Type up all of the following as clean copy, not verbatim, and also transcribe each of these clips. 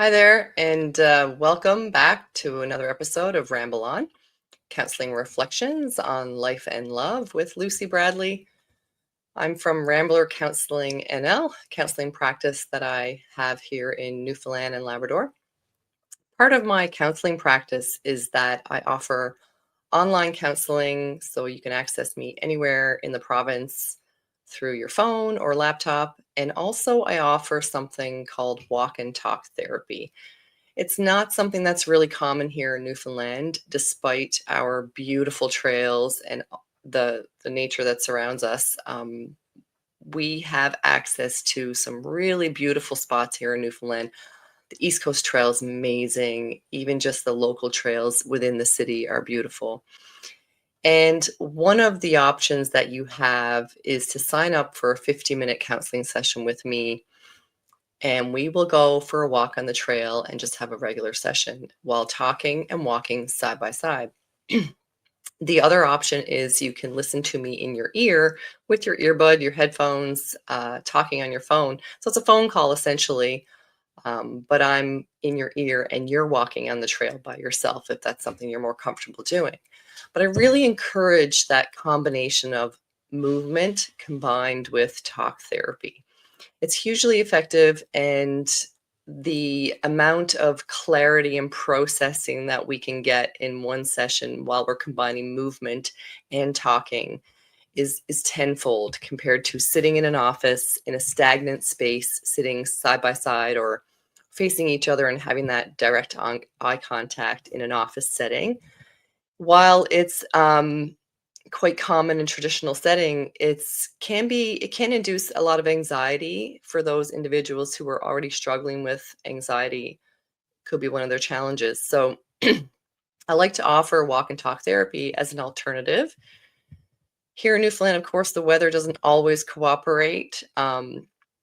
Hi there, and welcome back to another episode of Ramble On Counseling Reflections on Life and Love with Lucy Bradley. I'm from Rambler Counseling NL, counseling practice that I have here in Newfoundland and Labrador. Part of my counseling practice is that I offer online counseling, so you can access me anywhere in the province through your phone or laptop. And also, I offer something called walk and talk therapy. It's not something that's really common here in Newfoundland, despite our beautiful trails and the nature that surrounds us. We have access to some really beautiful spots here in Newfoundland. The East Coast Trail is amazing. Even just the local trails within the city are beautiful. And one of the options that you have is to sign up for a 50-minute counseling session with me, and we will go for a walk on the trail and just have a regular session while talking and walking side by side. The other option is you can listen to me in your ear with your earbud, your headphones, talking on your phone. So it's a phone call essentially, but I'm in your ear and you're walking on the trail by yourself if that's something you're more comfortable doing. But I really encourage that combination of movement combined with talk therapy. It's hugely effective, and the amount of clarity and processing that we can get in one session while we're combining movement and talking is tenfold compared to sitting in an office in a stagnant space, sitting side by side or facing each other and having that direct eye contact in an office setting. While it's quite common in traditional setting, it can induce a lot of anxiety for those individuals who are already struggling with anxiety. Could be one of their challenges. So I like to offer walk and talk therapy as an alternative. Here in Newfoundland, of course, the weather doesn't always cooperate.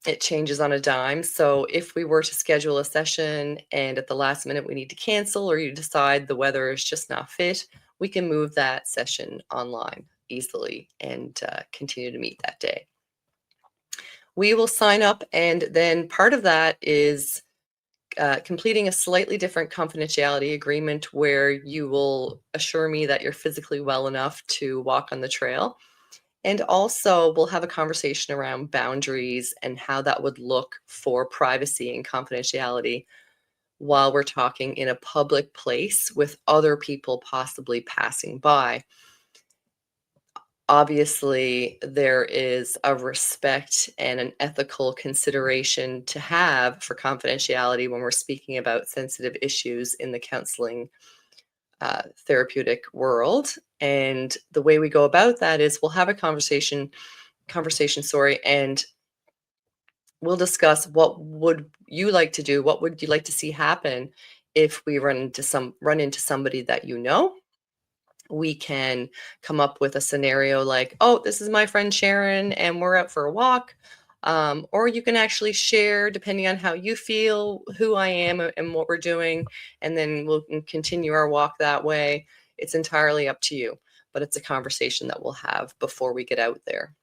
It changes on a dime. So if we were to schedule a session and at the last minute we need to cancel, or you decide the weather is just not fit, we can move that session online easily and continue to meet that day. We will sign up, and then part of that is completing a slightly different confidentiality agreement where you will assure me that you're physically well enough to walk on the trail. And also, we'll have a conversation around boundaries and how that would look for privacy and confidentiality while we're talking in a public place with other people possibly passing by. Obviously, there is a respect and an ethical consideration to have for confidentiality when we're speaking about sensitive issues in the counseling therapeutic world. And the way we go about that is we'll have a conversation, sorry, and we'll discuss what would you like to do, what would you like to see happen if we run into somebody that you know. We can come up with a scenario like, oh, this is my friend Sharon and we're out for a walk. Or you can actually share, depending on how you feel, who I am and what we're doing, and then we'll continue our walk that way. It's entirely up to you, but it's a conversation that we'll have before we get out there.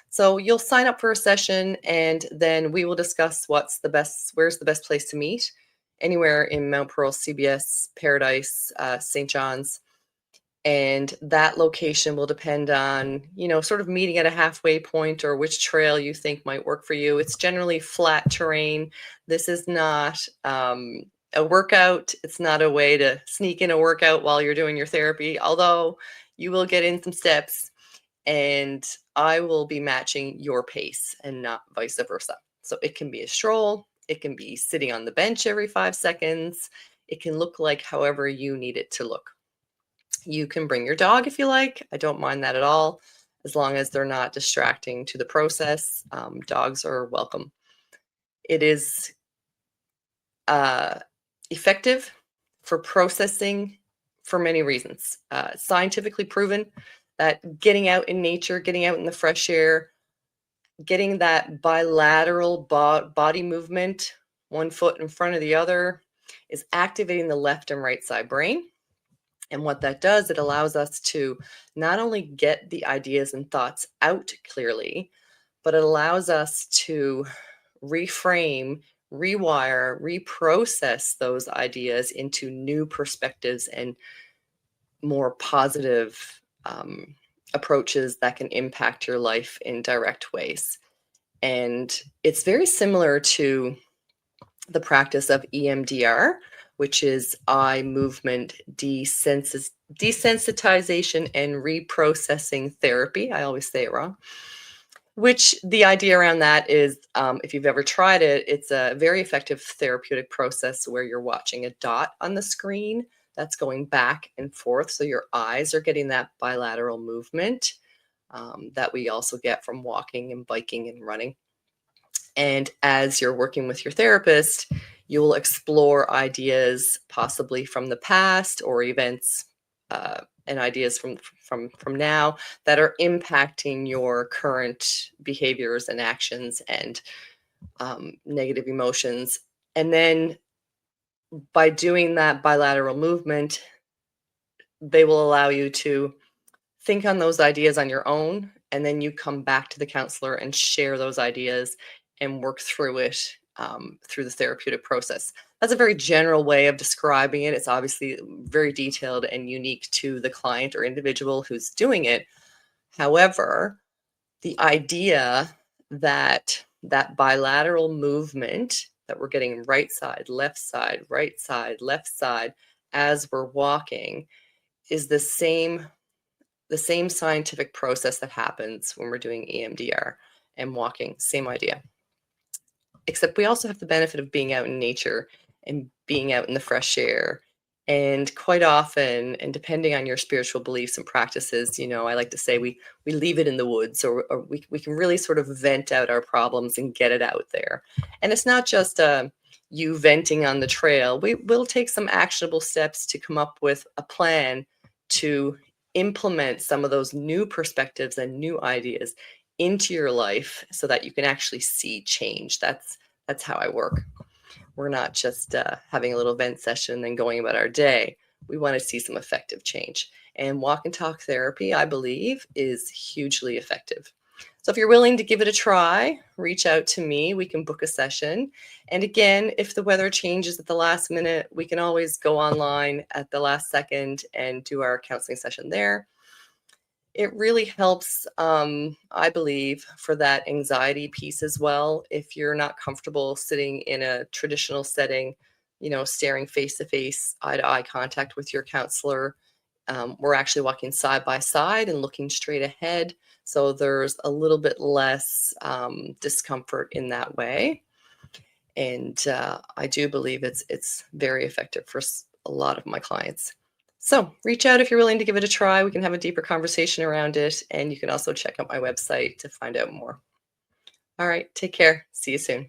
So you'll sign up for a session, and then we will discuss where's the best place to meet, anywhere in Mount Pearl, CBS, Paradise, St. John's. And that location will depend on, sort of meeting at a halfway point or which trail you think might work for you. It's generally flat terrain. This is not a workout. It's not a way to sneak in a workout while you're doing your therapy, although you will get in some steps, and I will be matching your pace and not vice versa. So it can be a stroll. It can be sitting on the bench every 5 seconds. It can look like however you need it to look. You can bring your dog if you like. I don't mind that at all, as long as they're not distracting to the process. Dogs are welcome. It is effective for processing for many reasons. Scientifically proven that getting out in nature, getting out in the fresh air, getting that bilateral body movement, one foot in front of the other, is activating the left and right side brain. And what that does, it allows us to not only get the ideas and thoughts out clearly, but it allows us to reframe, rewire, reprocess those ideas into new perspectives and more positive approaches that can impact your life in direct ways. And it's very similar to the practice of EMDR, which is eye movement desensitization and reprocessing therapy. I always say it wrong. Which the idea around that is, if you've ever tried it, it's a very effective therapeutic process where you're watching a dot on the screen that's going back and forth. So your eyes are getting that bilateral movement that we also get from walking and biking and running. And as you're working with your therapist, you will explore ideas possibly from the past or events and ideas from now that are impacting your current behaviors and actions and negative emotions. And then by doing that bilateral movement, they will allow you to think on those ideas on your own, and then you come back to the counselor and share those ideas and work through it through the therapeutic process. That's a very general way of describing it. It's obviously very detailed and unique to the client or individual who's doing it. However, the idea that that bilateral movement that we're getting right side, left side as we're walking is the same scientific process that happens when we're doing EMDR and walking. Same idea. Except we also have the benefit of being out in nature and being out in the fresh air. And quite often, and depending on your spiritual beliefs and practices, I like to say we leave it in the woods, or we can really sort of vent out our problems and get it out there. And it's not just you venting on the trail. We will take some actionable steps to come up with a plan to implement some of those new perspectives and new ideas into your life so that you can actually see change. That's how I work. We're not just having a little vent session and then going about our day. We want to see some effective change. And walk and talk therapy, I believe, is hugely effective. So if you're willing to give it a try, reach out to me. We can book a session. And again, if the weather changes at the last minute, we can always go online at the last second and do our counseling session there. It really helps, I believe, for that anxiety piece as well. If you're not comfortable sitting in a traditional setting, staring face to face, eye to eye contact with your counselor, we're actually walking side by side and looking straight ahead. So there's a little bit less discomfort in that way. And I do believe it's very effective for a lot of my clients. So reach out if you're willing to give it a try. We can have a deeper conversation around it. And you can also check out my website to find out more. All right, take care. See you soon.